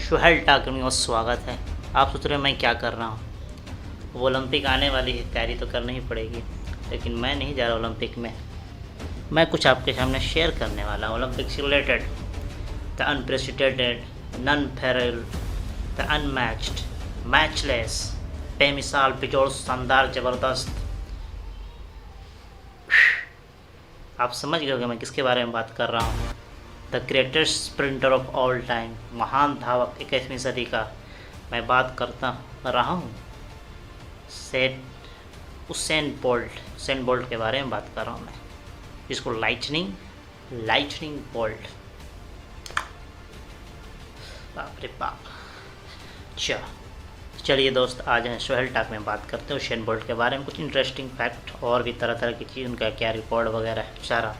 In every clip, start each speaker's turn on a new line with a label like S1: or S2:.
S1: Suhail talk में स्वागत है। आप सोच रहे हैं मैं क्या कर रहा हूँ। वो ओलंपिक आने वाली है, तैयारी तो करनी ही पड़ेगी, लेकिन मैं नहीं जा रहा ओलंपिक में। मैं कुछ आपके सामने शेयर करने वाला हूँ ओलंपिक से related. The unprecedented, non parallel, the unmatched, matchless, बेमिसाल, बेजोड़, शानदार, ज़बरदस्त। आप समझ गए होंगे मैं किसके बारे में बात कर रहा हूँ। The greatest sprinter of all time, महान धावक 21वीं सदी का मैं बात करता रहा हूँ। उसेन बोल्ट के बारे में बात कर रहा हूँ मैं, जिसको लाइटनिंग बोल्ट। बाप रे बाप। चलिए दोस्त, आज हैं सुहेल टॉक में बात करते हैं उसेन बोल्ट के बारे में, कुछ इंटरेस्टिंग फैक्ट और भी तरह तरह की चीज़, उनका क्या रिकॉर्ड वगैरह है सारा।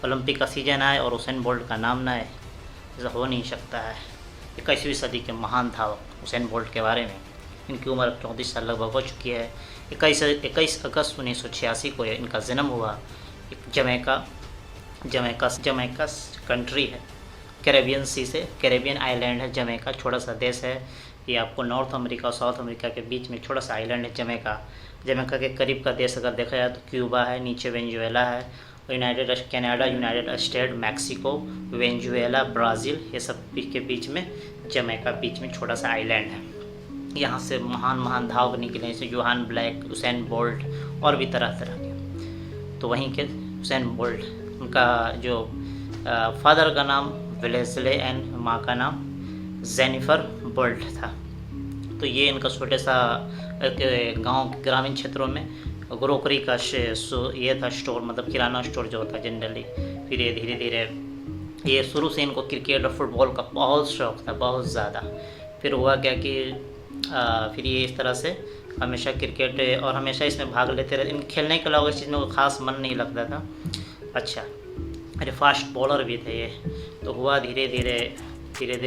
S1: ओलंपिक का सीजन आए और उसेन बोल्ट का नाम ना है, ऐसा हो नहीं सकता है। 21वीं सदी के महान धावक उसेन बोल्ट के बारे में। इनकी उम्र 34 साल लगभग हो चुकी है। 21 अगस्त 1986 को इनका जन्म हुआ। जमैका कंट्री है, कैरेबियन सी से, कैरेबियन आइलैंड है जमैका, छोटा सा देश है। ये आपको नॉर्थ अमेरिका और साउथ अमेरिका के बीच में छोटा सा आइलैंड है जमैका। जमैका के करीब का देश अगर देखा जाए तो क्यूबा है, नीचे वेनेजुएला है, Canada, United state, Mexico, Venezuela, Brazil, ये सब के बीच में जमैका बीच में छोटा सा आइलैंड है। यहाँ से महान धावक निकले, जैसे जोहान ब्लैक, उसेन बोल्ट और भी तरह तरह के। तो वहीं के उसेन बोल्ट, उनका जो फादर का नाम वेलेस्ले एंड माँ का नाम जेनिफर बोल्ट था। तो ये इनका छोटे सा गांव ग्रामीण क्षेत्रों में ग्रोकरी का ये था स्टोर, मतलब किराना स्टोर जो होता है जनरली। फिर ये धीरे धीरे, ये शुरू से इनको क्रिकेट और फुटबॉल का बहुत शौक़ था, बहुत ज़्यादा। फिर हुआ क्या कि फिर ये इस तरह से हमेशा क्रिकेट और हमेशा इसमें भाग लेते रहे। इन खेलने के अलावा इस चीज़ में कोई ख़ास मन नहीं लगता था। अच्छा, अरे फास्ट बॉलर भी थे ये। तो हुआ धीरे धीरे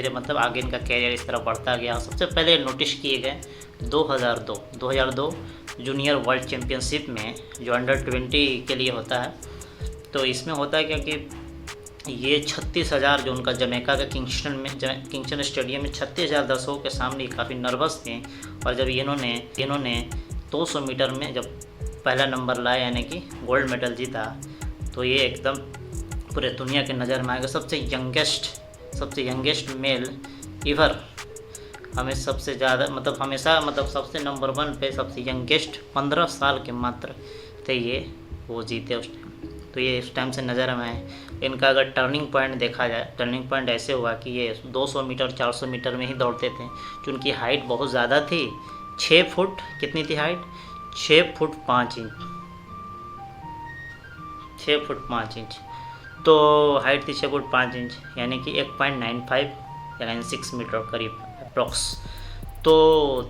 S1: मतलब आगे इनका कैरियर इस तरह बढ़ता गया। सबसे पहले नोटिस किए गए 2002 जूनियर वर्ल्ड चैम्पियनशिप में, जो अंडर 20 के लिए होता है। तो इसमें होता है क्या कि ये 36,000 जो उनका जमैका का किंगस्टन स्टेडियम में 36,000 दर्शकों के सामने काफ़ी नर्वस थे। और जब इन्होंने 200 मीटर में जब पहला नंबर लाया, यानी कि गोल्ड मेडल जीता, तो ये एकदम पूरे दुनिया के नज़र में आएगा। सबसे यंगेस्ट मेल इवर, हमें सबसे ज़्यादा हमेशा सबसे नंबर 1 पे सबसे यंगेस्ट 15 साल के मात्र थे ये, वो जीते उस टाइम। तो ये उस टाइम से नज़र में आए। इनका अगर टर्निंग पॉइंट देखा जाए, टर्निंग पॉइंट ऐसे हुआ कि ये 200 मीटर 400 मीटर में ही दौड़ते थे, जो उनकी हाइट बहुत ज़्यादा थी। 6 फुट, कितनी थी height? 6 foot 5 inch. 6 foot 5 inch तो हाइट थी 6 फुट 5 इंच, यानी कि 1.95 या 96 मीटर करीब अप्रॉक्स तो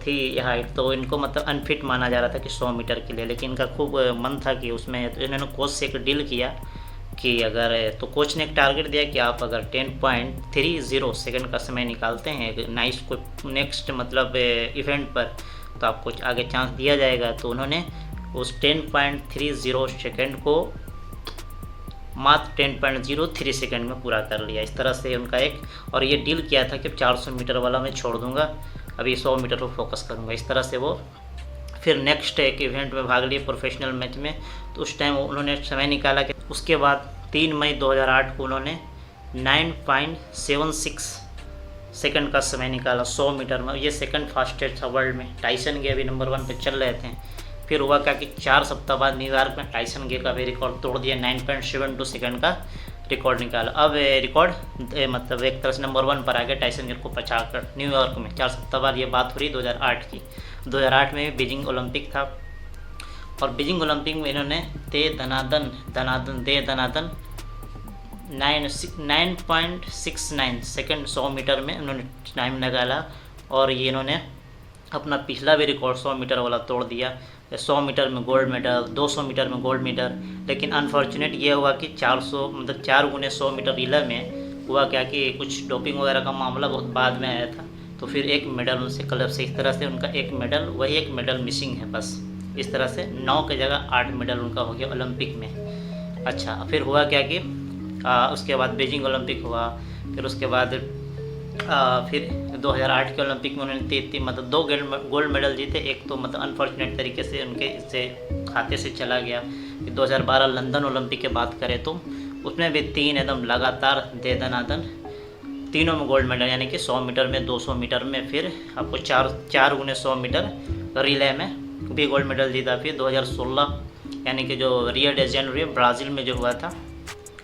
S1: थी ये हाइट। तो इनको अनफिट माना जा रहा था कि 100 मीटर के लिए, लेकिन इनका खूब मन था कि उसमें। तो इन्होंने कोच से एक डील किया कि अगर, तो कोच ने एक टारगेट दिया कि आप अगर 10.30 सेकंड का समय निकालते हैं नेक्स्ट इवेंट पर, तो आपको आगे चांस दिया जाएगा। तो उन्होंने उस 10.30 सेकंड को मात्र 10.03 सेकंड में पूरा कर लिया। इस तरह से उनका और ये डील किया था कि 400 मीटर वाला मैं छोड़ दूंगा, अभी 100 मीटर पर फोकस करूंगा। इस तरह से वो फिर नेक्स्ट एक इवेंट में भाग लिए, प्रोफेशनल मैच में। तो उस टाइम उन्होंने समय निकाला कि उसके बाद 3 मई 2008 को उन्होंने 9.76 सेकंड का समय निकाला 100 मीटर में। ये सेकंड फास्टेस्ट था वर्ल्ड में। टाइसन गे अभी नंबर 1 पे चल रहे थे। फिर हुआ क्या कि 4 सप्ताह बाद न्यूयॉर्क में टाइसन गे का भी रिकॉर्ड तोड़ दिया, 9.72 सेकंड का रिकॉर्ड निकाला। अब रिकॉर्ड एक तरह से नंबर 1 पर आ गया टाइसन गे को पछाड़ न्यूयॉर्क में। 4 सप्ताह बाद ये बात हो रही 2008 की। 2008 में बीजिंग ओलंपिक था, और बीजिंग ओलंपिक में इन्होंने दे दनादन 9.69 सेकंड 100 मीटर में उन्होंने टाइम निकाला। और ये इन्होंने अपना पिछला भी रिकॉर्ड 100 मीटर वाला तोड़ दिया। 100 मीटर में गोल्ड मेडल, 200 मीटर में गोल्ड मेडल। लेकिन अनफॉर्चुनेट ये हुआ कि 4 गुने 100 मीटर रिले में हुआ क्या कि कुछ डोपिंग वगैरह का मामला बहुत बाद में आया था। तो फिर एक मेडल उनसे क्लब से, इस तरह से उनका एक मेडल मिसिंग है बस। इस तरह से 9 की जगह 8 मेडल उनका हो गया ओलंपिक में। अच्छा, फिर हुआ क्या कि उसके बाद बीजिंग ओलंपिक हुआ। फिर उसके बाद फिर 2008 के ओलंपिक में उन्होंने मतलब 2 गोल्ड मेडल जीते। एक तो मतलब अनफॉर्चुनेट तरीके से उनके इससे खाते से चला गया। 2012 लंदन ओलंपिक की बात करें तो उसमें भी 3 एकदम लगातार दे दनादन तीनों में गोल्ड मेडल, यानी कि 100 मीटर में, 200 मीटर में, फिर आपको 4 गुने 100 मीटर रिले में भी गोल्ड मेडल जीता। फिर 2016 यानी कि जो रियो डी जेनेरो ब्राज़ील में जो हुआ था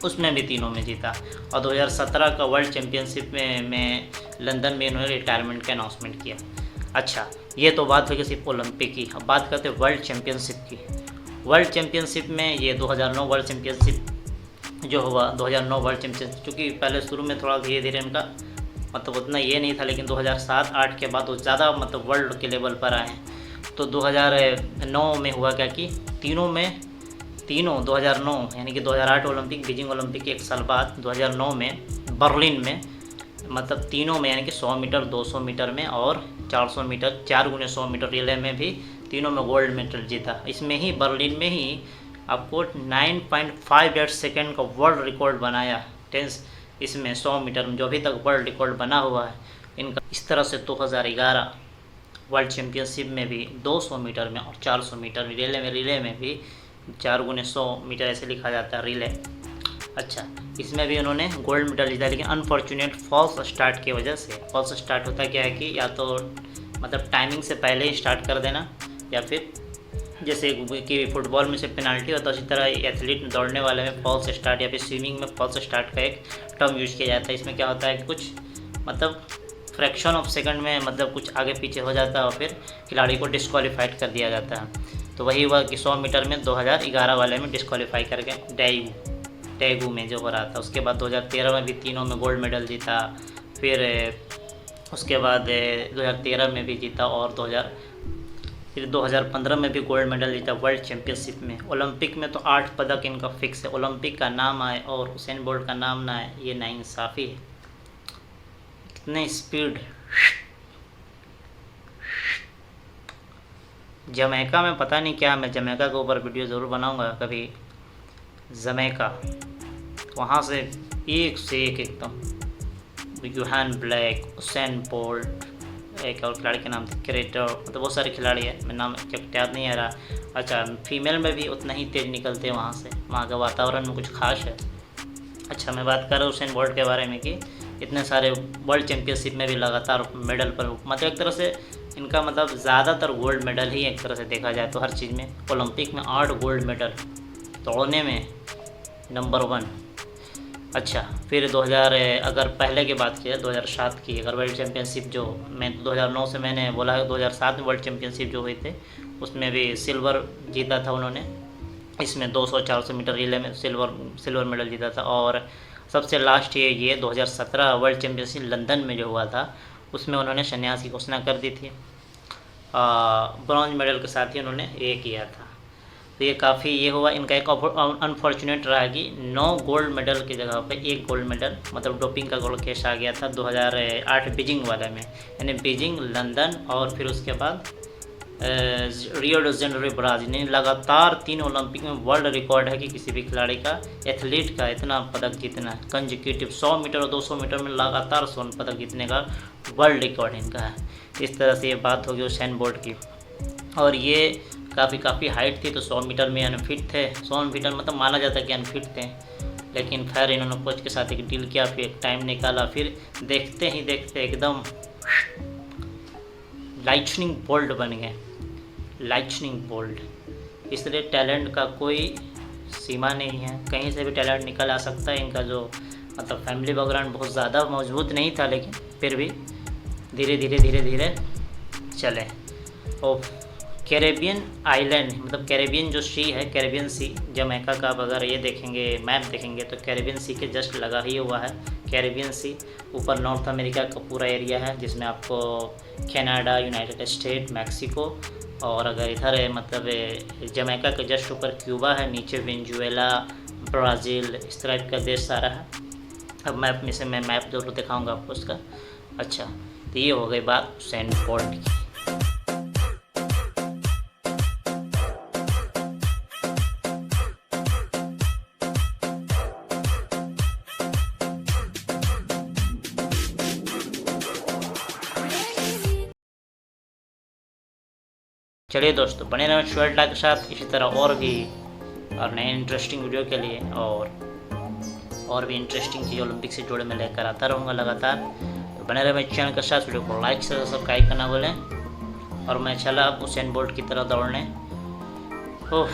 S1: उसमें भी तीनों में जीता। और 2017 का वर्ल्ड चैम्पियनशिप में लंदन में इन्होंने रिटायरमेंट का अनाउंसमेंट किया। अच्छा, ये तो बात होगी सिर्फ ओलंपिक की। अब बात करते हैं वर्ल्ड चैम्पियनशिप की। वर्ल्ड चैम्पियनशिप में ये 2009 वर्ल्ड चैम्पियनशिप जो हुआ, 2009 वर्ल्ड चैम्पियनशिप, चूँकि पहले शुरू में थोड़ा धीरे धीरे इनका मतलब उतना ये नहीं था, लेकिन 2007-8 के बाद वो ज़्यादा मतलब वर्ल्ड के लेवल पर आए हैं। तो 2009 में हुआ क्या कि तीनों 2009 यानी कि 2008 ओलंपिक, बीजिंग ओलंपिक के 1 साल बाद 2009 में बर्लिन में मतलब तीनों में, यानी कि 100 मीटर, 200 मीटर में और 400 मीटर, 4 गुने 100 मीटर रिले में भी तीनों में गोल्ड मेडल जीता। इसमें ही बर्लिन में ही आपको 9.58 सेकेंड का वर्ल्ड रिकॉर्ड बनाया इसमें 100 मीटर में, जो अभी तक वर्ल्ड रिकॉर्ड बना हुआ है इनका। इस तरह से 2011 वर्ल्ड चैम्पियनशिप में भी 200 मीटर में और 400 मीटर में रिले में भी 4 गुने 100 मीटर ऐसे लिखा जाता है रिले। अच्छा, इसमें भी उन्होंने गोल्ड मेडल जीता, लेकिन अनफॉर्चुनेट फॉल्स स्टार्ट की वजह से। फॉल्स स्टार्ट होता क्या है कि या तो मतलब टाइमिंग से पहले ही स्टार्ट कर देना, या फिर जैसे कि फुटबॉल में से पेनाल्टी होता है उसी तरह एथलीट दौड़ने वाले में फॉल्स स्टार्ट, या फिर स्विमिंग में फॉल्स स्टार्ट का एक टर्म यूज किया जाता है। इसमें क्या होता है कि कुछ मतलब फ्रैक्शन ऑफ सेकंड में मतलब कुछ आगे पीछे हो जाता है और फिर खिलाड़ी को डिस्क्वालीफाइड कर दिया जाता है। तो वही हुआ कि 100 मीटर में 2011 वाले में डिस्क्वालीफाई करके टैगू में जो हो रहा था। उसके बाद 2013 में भी तीनों में गोल्ड मेडल जीता। फिर उसके बाद 2013 में भी जीता और 2015 में भी गोल्ड मेडल जीता वर्ल्ड चैम्पियनशिप में। ओलंपिक में तो 8 पदक इनका फिक्स है। ओलंपिक का नाम आए और हुसैन बोल्ट का नाम ना आए, ये नाइंसाफ़ी है। कितने स्पीड। जमैका में पता नहीं क्या, मैं जमैका के ऊपर वीडियो ज़रूर बनाऊंगा कभी। जमैका वहाँ से एक से एक एकदम यूहान ब्लैक, हुसैन बोल्ट, एक और खिलाड़ी के नाम थे क्रेटर, मतलब बहुत सारे खिलाड़ी हैं, मैं नाम याद नहीं आ रहा। अच्छा, फीमेल में भी उतना ही तेज़ निकलते हैं वहाँ से, वहाँ का वातावरण में कुछ खास है। अच्छा, मैं बात कर रहा हूँ हुसैन बोल्ट के बारे में कि इतने सारे वर्ल्ड चैम्पियनशिप में भी लगातार मेडल पर, मतलब एक तरह से इनका मतलब ज़्यादातर गोल्ड मेडल ही एक तरह से देखा जाए तो हर चीज़ में। ओलंपिक में 8 गोल्ड मेडल, दौड़ने में नंबर 1। अच्छा, फिर 2000 अगर पहले की बात की 2007 की अगर वर्ल्ड चैम्पियनशिप जो मैं 2009 से मैंने बोला 2007 में वर्ल्ड चैम्पियनशिप जो हुई थे उसमें भी सिल्वर जीता था उन्होंने। इसमें 200-400 मीटर रिले में सिल्वर मेडल जीता था। और सबसे लास्ट ये 2017 वर्ल्ड चैम्पियनशिप लंदन में जो हुआ था उसमें उन्होंने संन्यास की घोषणा कर दी थी। ब्रॉन्ज मेडल के साथ ही उन्होंने ये किया था। तो ये काफ़ी ये हुआ इनका एक अनफॉर्चुनेट रहा कि 9 गोल्ड मेडल की जगह पे 1 गोल्ड मेडल मतलब डोपिंग का गोल्ड केस आ गया था 2008 बीजिंग वाले में, यानी बीजिंग, लंदन और फिर उसके बाद रियो डी जेनेरो ब्राज़ील। लगातार 3 ओलंपिक में वर्ल्ड रिकॉर्ड है कि किसी भी खिलाड़ी का, एथलीट का इतना पदक जीतना है कंजिक्यूटिव 100 मीटर और 200 मीटर में लगातार स्वर्ण पदक जीतने का वर्ल्ड रिकॉर्ड इनका है। इस तरह से ये बात होगी हुसैन बोल्ट की। और ये काफ़ी हाइट थी तो 100 मीटर में अनफिट थे। 100 मीटर मतलब माना जाता है कि अनफिट थे, लेकिन खैर इन्होंने कोच के साथ एक डील किया, फिर एक टाइम निकाला, फिर देखते ही देखते एकदम लाइटनिंग बोल्ट बन गए। Lightning bolt. इसलिए टैलेंट का कोई सीमा नहीं है, कहीं से भी टैलेंट निकल आ सकता है। इनका जो मतलब फैमिली बैकग्राउंड बहुत ज़्यादा मजबूत नहीं था, लेकिन फिर भी धीरे धीरे चले। और कैरेबियन आइलैंड मतलब कैरेबियन जो सी है, कैरेबियन सी, जमैका का आप अगर ये देखेंगे मैप देखेंगे तो कैरेबियन सी के जस्ट लगा ही हुआ है कैरेबियन सी। ऊपर नॉर्थ अमेरिका का पूरा एरिया है जिसमें आपको कनाडा, यूनाइटेड स्टेट, मैक्सिको और अगर इधर है मतलब जमैका के जस्ट ऊपर क्यूबा है, नीचे वेनेजुएला, ब्राज़ील, इस तरह का देश सारा है। अब मैप में से मैं मैप जरूर दिखाऊंगा आपको उसका। अच्छा, तो ये हो गई बात हुसैन बोल्ट की। चलिए दोस्तों, बने रहें स्टूडेंट लाइफ के साथ इसी तरह और नए इंटरेस्टिंग वीडियो के लिए, और भी इंटरेस्टिंग चीज़ ओलंपिक से जुड़े मैं लेकर आता रहूँगा लगातार। तो बने रहे मेरे चैनल के साथ, वीडियो को लाइक से सब्सक्राइब करना बोलें। और मैं चला अब उसेन बोल्ट की तरह दौड़ने। ओह